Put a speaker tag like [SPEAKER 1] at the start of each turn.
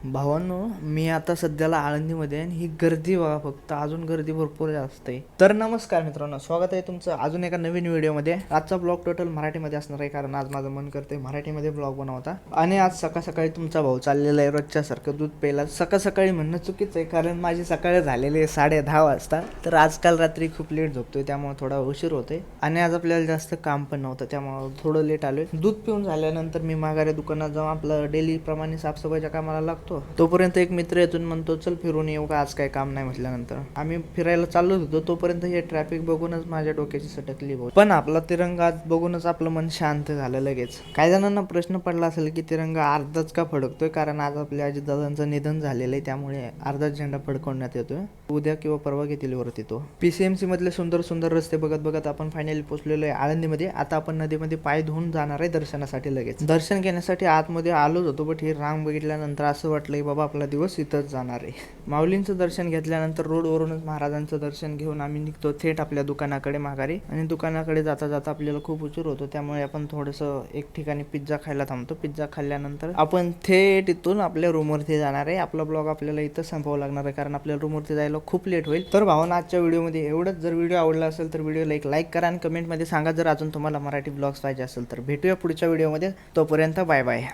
[SPEAKER 1] भावांनो, मी आता सध्याला आळंदीमध्ये आहे आणि ही गर्दी बघा, फक्त अजून गर्दी भरपूर जास्त आहे. तर नमस्कार मित्रांनो, स्वागत आहे तुमचं अजून एका नवीन व्हिडिओमध्ये. आजचा ब्लॉग टोटल मराठीमध्ये असणार आहे, कारण आज माझं मन करते मराठीमध्ये ब्लॉग बनवता. आणि आज सकाळ सकाळी तुमचा भाऊ चाललेला आहे रोजच्या सारखं दूध प्यायला. सकाळ सकाळी म्हणणं चुकीचं आहे, कारण माझी सकाळी झालेली आहे 10:30 वाजता. तर आजकाल रात्री खूप लेट झोपतोय, त्यामुळे थोडा उशीर होतोय आणि आज आपल्याला जास्त काम पण नव्हतं, त्यामुळे थोडं लेट आलोय. दूध पिऊन झाल्यानंतर मी माघारी दुकानात जाऊन आपलं डेली प्रमाणे साफसफाईच्या कामाला लागतो. तोपर्यंत एक मित्र येतून म्हणतो, चल फिरून येऊ का, आज काय काम नाही. म्हटल्यानंतर आम्ही फिरायला चाललो होतो, तोपर्यंत हे ट्रॅफिक बघूनच माझ्या डोक्याची सटकली बहुत. पण आपला तिरंगा आज बघूनच आपलं मन शांत झालं लगेच. काही जणांना प्रश्न पडला असेल की तिरंगा अर्धाच का फडकतोय, कारण आज आपल्या अजितदादांचं निधन झालेलं आहे, त्यामुळे अर्धाच झेंडा फडकवण्यात येतोय. उद्या किंवा परवा घेतील वरती तो. PCMC मधले सुंदर सुंदर रस्ते बघत बघत आपण फायनली पोहोचलेलो आहे आळंदीमध्ये. आता आपण नदीमध्ये पाय धुवून जाणार आहे दर्शनासाठी. लगेच दर्शन घेण्यासाठी आतमध्ये आलोच होतो, बट ही रांग बघितल्यानंतर असं वाटलं बाबा आपला दिवस इथंच जाणार आहे. माऊलींचं दर्शन घेतल्यानंतर रोडवरूनच महाराजांचं दर्शन घेऊन आम्ही निघतो थेट आपल्या दुकानाकडे माघारी. आणि दुकानाकडे जाता जाता आपल्याला खूप उशीर होतो, त्यामुळे आपण थोडंसं एक ठिकाणी पिझ्झा खायला थांबतो. पिझ्झा खाल्ल्यानंतर आपण थेट इथून आपल्या रूमवरती जाणार आहे. आपला ब्लॉग आपल्याला इथं संपवावा लागणार आहे, कारण आपल्याला रूमवरती जायला खूप लेट होईल. तर भावांनो, आजच्या व्हिडिओमध्ये एवढंच. जर व्हिडिओ आवडला असेल तर व्हिडिओला एक लाईक करा आणि कमेंटमध्ये सांगा जर अजून तुम्हाला मराठी ब्लॉग्स पाहिजे असेल तर. भेटूया पुढच्या व्हिडिओमध्ये, तोपर्यंत बाय बाय.